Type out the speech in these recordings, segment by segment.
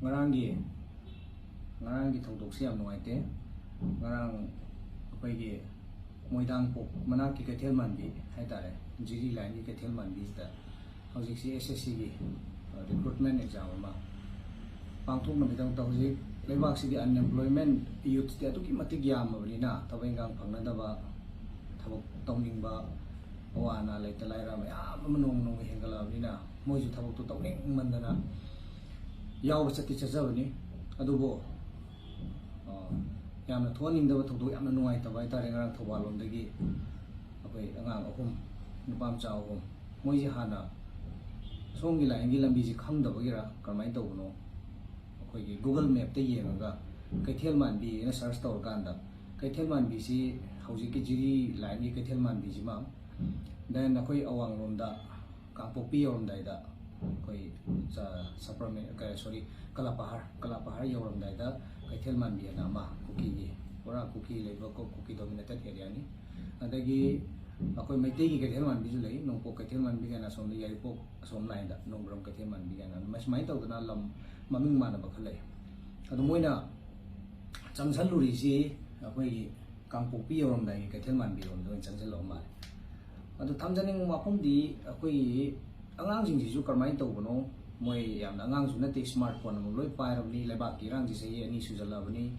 ngarangi thongdokse yam nuaite ngarang akoigi moidang pok manaki Kaithel Manbi haitare jiri line ki Kaithel Manbi da hojik si SSC gi recruitment exam ma pangthok na bidang ta hojik leibak si di unemployment youth te atu ki matik yam abrina tawengang phangnadaba thabak tawningba awana leita laira mayam manong nong hengala abrina moisu thabak tu tawning mandana yaw chati chajabani adubo yamna thoning da thodo yamna nuai ta bai tare ngarang thawalom dagi apai angang ahum nupam cha ahum moiji hana songi line gi lambi ji khang da bagira kamai tawno akoi gi Google Map te yenga Kaithel Manbi na search tawr kanda Kaithel Manbi si hauji ki jiri line gi Kaithel Manbi ji ma then akoi awang romda Kangpopi rom dai da koi saprame sorry Kalapahar yoram dai da Kaithel Manbi na ma kuki ni ora kuki leba ko kuki dominated area ni adagi akoi maitei gi Kaithel Manbi ju lei nongpo Kaithel Manbi ga na som ni yari po som line da nongrom Kaithel Manbi ga na mas mai taw na lam maming mana ba khalai adu moina chamsal luri si akoi gi Kangpopi yoram dai Kaithel Manbi rom do chamsal lo ma adu thamjaning mapum di akoi angang jing ji ju karmai taw bono moi yam angang su na te smartphone mo loi pairabni lebak ki rang ji sei ani su jalabani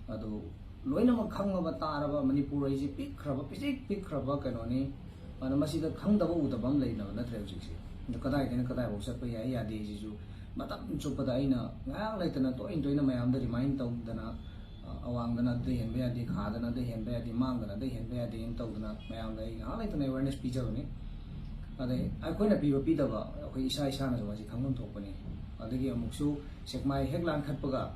adu loina ma khangaba taraba Manipur ai ji pik khraba kanoni ana masi da khangdaba udabam leina na tre ji ji kadai den kadai bo sat pa ya ya de ji ju matam chu pada aina ngang leitana to intoina mayam da remind taw dana awang dana de hen be adi kha dana de hen be adi mang dana de hen be adi in taw dana mayam da ngang leitana awareness pijabani adai akoina pidaba akoi isa na jawasi khangam thokpani adagi amuksu sekmai heklan khatpaga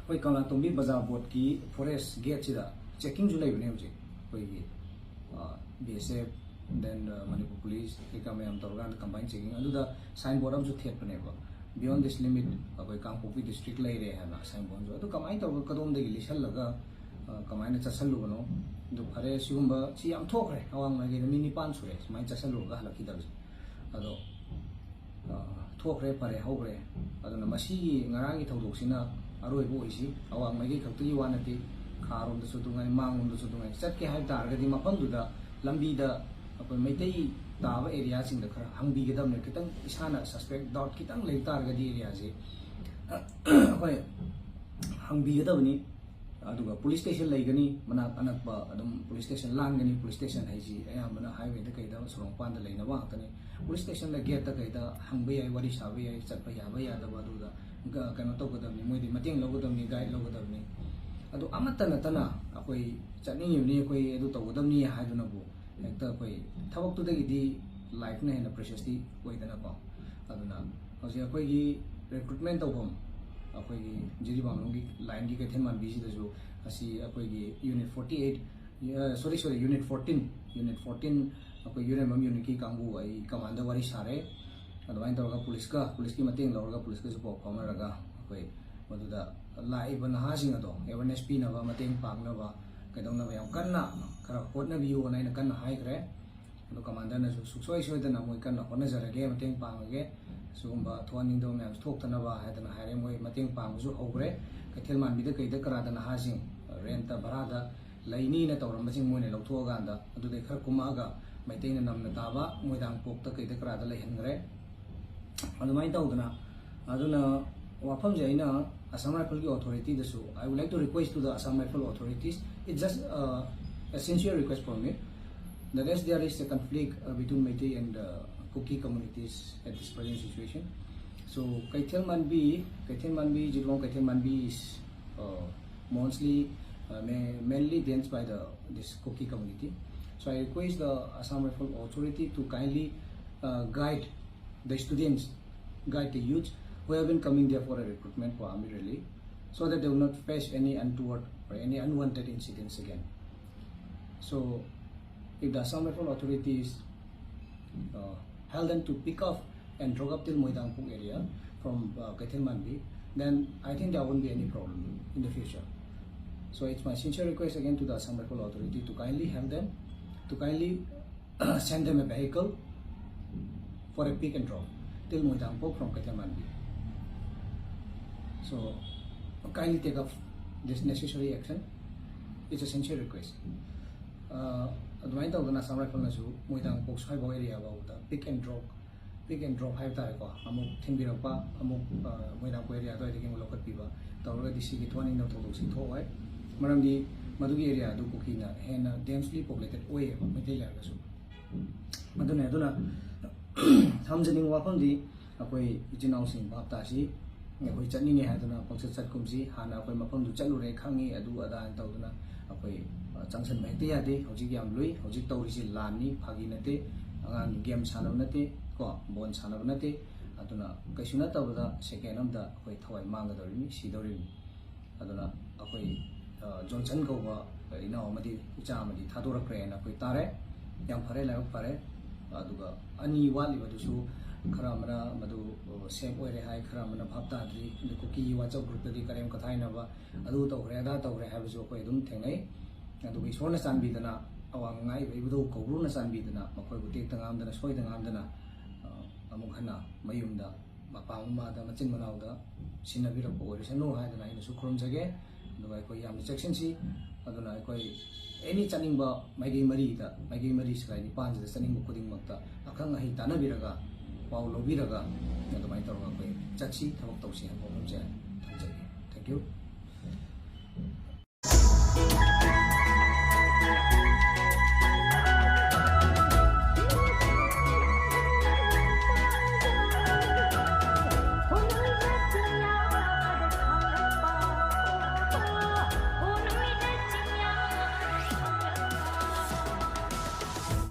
akoi Kangla Tombi Bazaar Board ki forest gate sida checking ju leibne hoji koi BSF then Manipur police ikamayam torgan combined checking aduda signboard am ju thetpane ba beyond this limit akoi Kangpopi district leire hana signboard ju adu kamai taw kadom degi lisal laga kamai na chasallu bano du khare sigumba si am thokre awang magi mini pan sure mai chasallu ga halaki dar ado thokre pare hogre aduna masi ngarang gi thodok sina aroi bo isi awang magi khakti wanati kharom da sudungai mangum da sudungai chatke hai tar gadi mapam du da lambi da apoi maitei taba area sing da khara hangbi ga dam ne kitang isana suspect dot kitang le tar gadi area je apoi hangbi ga dabni aduga police station laigani mana anakba adum police station langani police station haiji ayamana highway da kaida sorong pan da leina wa tani police station la gate da kaida hangbe ai wari sabe ai chatpa ya ba ya da ba du da ga kano to godam ni moidi mateng lo godam ni guide lo godam ni adu amata na tana akoi chani yuni koi adu to godam ni ha du na bu ekta koi thawak tu da gi di life na hena precious ti koi da na ko aduna hoji akoi gi recruitment to hom akoi gi jiri banglong gi line gi Kaithel Manbi si da jo asi akoi gi unit 48 sorry unit 14 akoi unit mam unit ki kangbu ai commander wari sare adwain tawga police ki mateng lawga police ka support phamaraga akoi maduda lai ban ha sing ado awareness pi na ba mateng pang na ba kadong na ba yam kanna khara hot na view na ina kanna hai kre ado commander na suksoi soi da na moi kanna hona jarage mateng pang ge sugumba thwaning do map thok tana ba ha dana hare moi mateng pang ju hogre Kaithel Manbi da kaida kara dana ha sing rent barada laini na tawram basing moi ne lawtho ga anda adu de khar kuma ga maitei na namna taba moidang pok ta kaida kara da lai hengre adu mai taw dana aduna wafam je ina Assam Rifle authority da so I would like to request to the Assam Rifle authorities it's just a sincere request from me that as there is a conflict between Meitei and Kuki communities at this present situation. So Kaithel Manbi, Jilong Kaithel Manbi is mostly mainly danced by this Kuki community. So I request the Assam Rifle authority to kindly guide the students, guide the youth who have been coming there for a recruitment for army rally, so that they will not face any untoward or any unwanted incidents again. So if the Assam Rifle authorities held them to pick up and drag up till Moidangpuk area from Kaithel Manbi, then I think there won't be any problem in the future. So it's my sincere request again to the Assam Rifle authority to kindly help them, to kindly send them a vehicle for a pick and drop. till Moidangpo from Kaitamanbi. So kindly take up this necessary action. It's a sincere request. Advain tawdana Assam Rifle nasu Moidangpo Swaibo area about pick and drop have tareko amuk thimbirapa amuk Moidangpo area do idiki lokat piba tawraga disi ki twani no thodok si thoi maramdi madugi area du kokina hena densely populated way mate ya gasu maduna aduna thamjaning wafamdi akoi ijinau sing bapta si akoi chani ne haduna pangchat chatkumsi hana akoi mafam du chalure khangi adu ada tawduna akoi changsan baite yade hojik yam lui hojik tawrisi lani phagi nate angan game sanab nate ko bon sanab nate aduna kaisuna tawda second amda akoi thawai mangadorimi sidorimi aduna akoi Johnson ko ba ina amadi ucha amadi thadorakre na akoi tare yam phare la phare aduga ani wali badusu kharamana madu same oire hai kharamana bhapta dri ko ki whatsapp group di karem kathai na ba adu tawre da tawre habisu ko edum thengai adu bi sona sanbi dana awang ngai ibudu ko ru na sanbi dana makoi buti tangam dana soi tangam dana amuk hana mayumda mapa ma da machin manau da sinabira ko ore seno hai dana ina su khrum jage adu ko yam section si aduna ko any chaning ba maigi mari sai ni panj da chaning ba kuding makta akhang hi tanabiraga pau lobiraga adu mai tarwa ko chachi thabak tawsi ha ko je thank you.